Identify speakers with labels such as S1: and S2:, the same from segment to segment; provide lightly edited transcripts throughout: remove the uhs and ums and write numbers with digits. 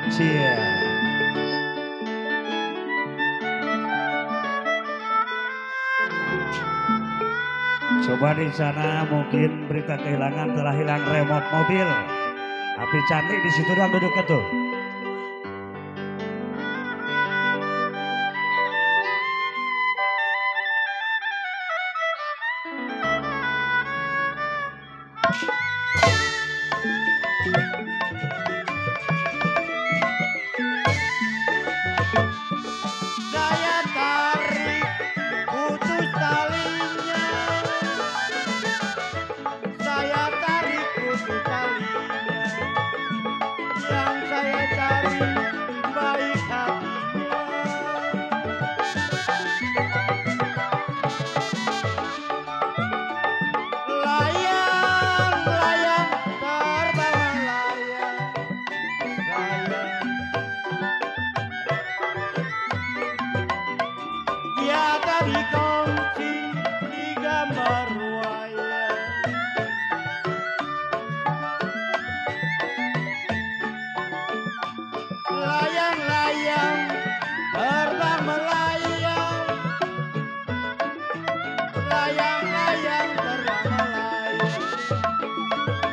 S1: Cia. Coba di sana mungkin berita kehilangan telah hilang remote mobil. Tapi cantik di situ dong duduknya tuh.
S2: Saya tarik putus talinya, saya tarik putus talinya, yang saya cari baik hatinya. Layang, layang, terbawa layang, layang. Dia tadi kongsi di gambar wayang. Layang-layang terbang melayang, layang-layang terbang melayang.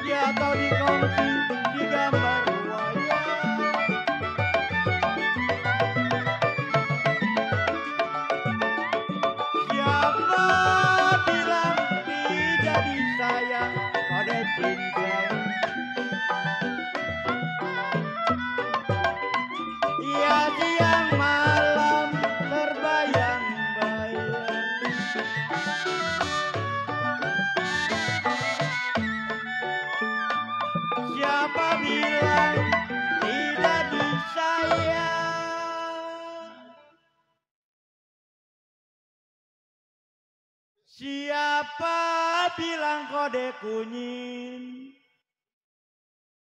S2: Dia tadi kongsi di gambar wayang. Siapa bilang tidak disayang pada cinta? Ia siang malam terbayang-bayang. Siapa bilang tidak disayang? Siapa bilang kode kunyit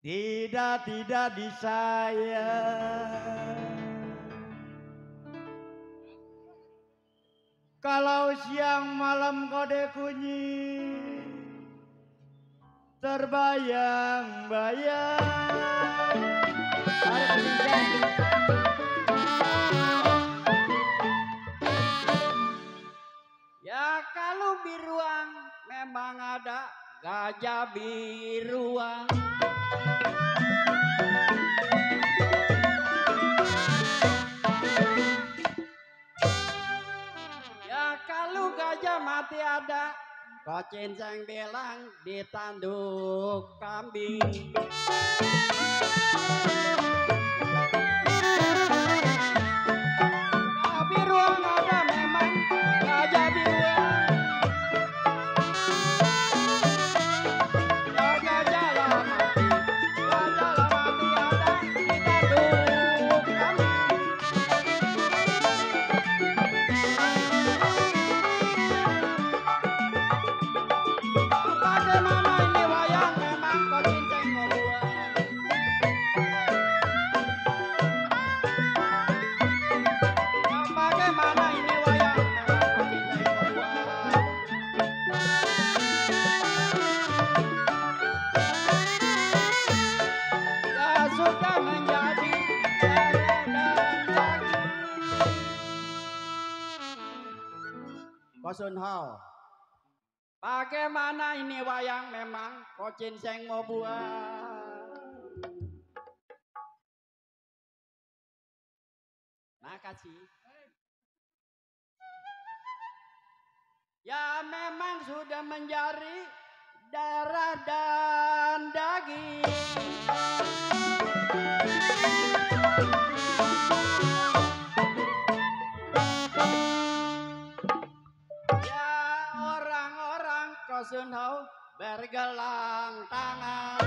S2: tidak disayang? Kalau siang malam kode kunyit terbayang-bayang. Ya kalau biruang memang ada gajah biruang. Ya kalau gajah mati ada, kok cincang bilang ditanduk kambing. Ya biruang ada memang gajah biruang. Ya gajah lah mati ada ditanduk kambing. Bagaimana ini wayang memang kau cincang kau buang. Bagaimana ini wayang memang kau cincang kau buang. Ya sudah menjadi darah dan daging. Kosun Hao. Bagaimana ini wayang memang kau cincang mau buang. Makasih. Ya memang sudah menjadi darah dan daging. Ya orang-orang Kosun Hao bergelang tangan.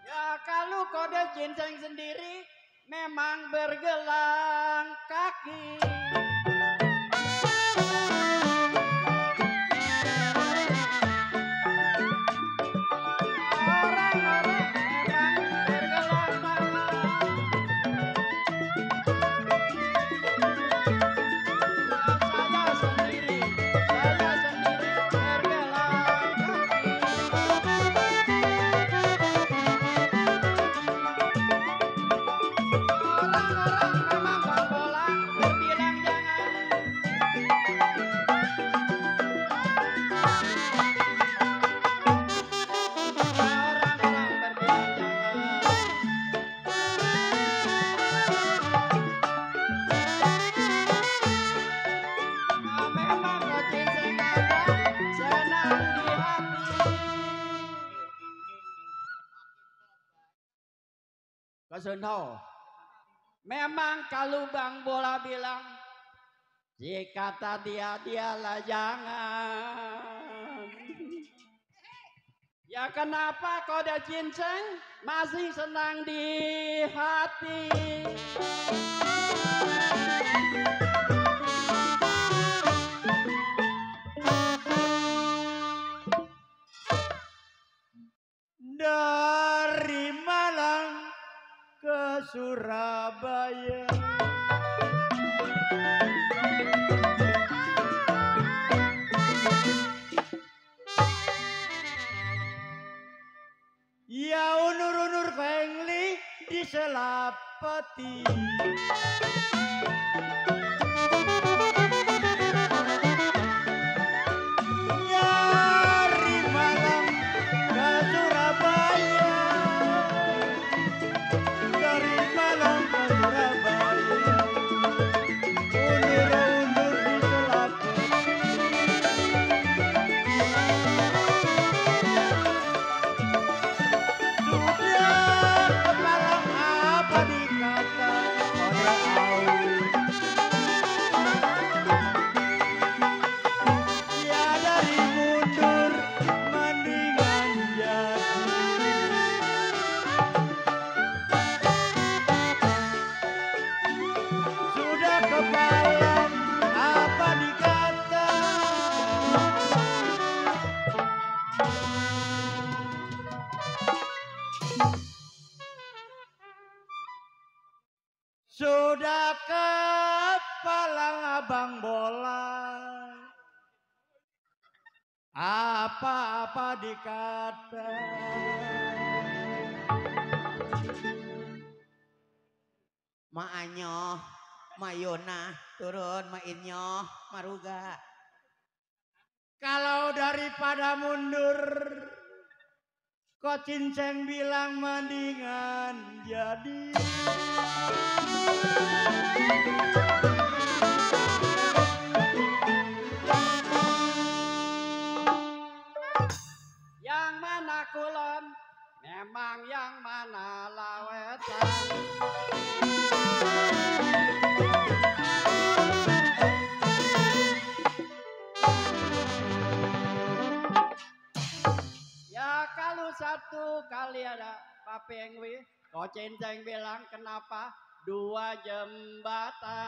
S2: Ya kalau kode cincang sendiri memang bergelang kaki. Orang-orang memang bergelang tangan. Ya saya sendiri Sunho. Memang kalau Bang Bola bilang, jika kata dialah jangan. Ya kenapa kode cincang masih senang di hati? Dari Malang ke Surabaya, ya unur-unur pengli di selapati. Dari Malang ke Surabaya, dari Malang ke Surabaya, unur-unur di selapati. Sudah kemalang apa dikata oleh Allah. Ya dari mundur mendingan jadi. Sudah kepalang apa dikata. Sudah kepalang abang bola. Apa-apa dikata.
S3: Maanyo, Mayona, turun, Mainyo, Maruga.
S2: Kalau daripada mundur, kok cinceng bilang mendingan jadi. Yang mana kulon, memang yang mana lawetan. Ya kalau satu kali ada papengwi, kok cinceng bilang kenapa dua jembatan.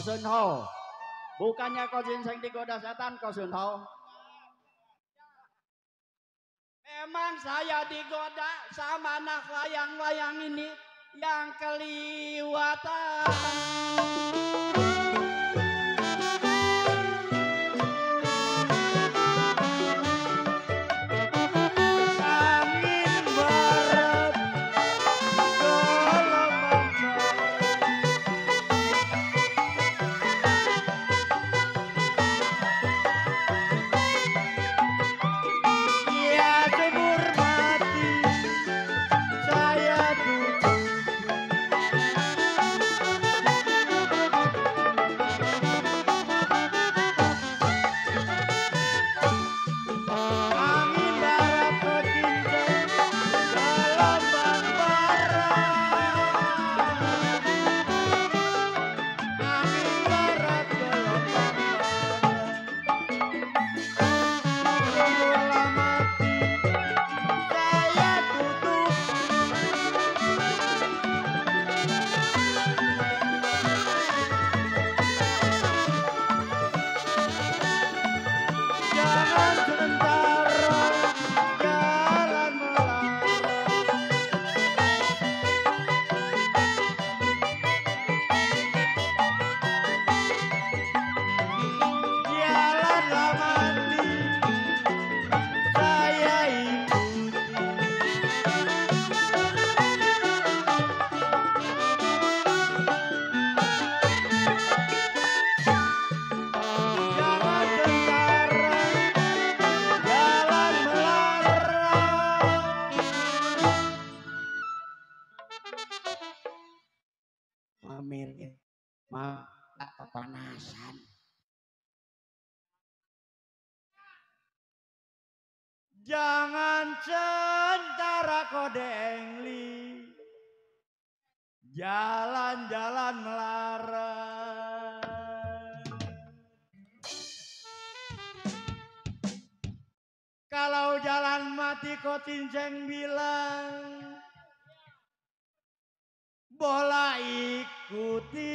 S2: Sunho, bukannya kau ginseng digoda setan kau Sunho. Memang saya digoda sama anak layang-layang ini yang keliwatan. Jangan centara kodengli, jalan-jalan melarang. Kalau jalan mati kok cinceng bilang, bola ikuti.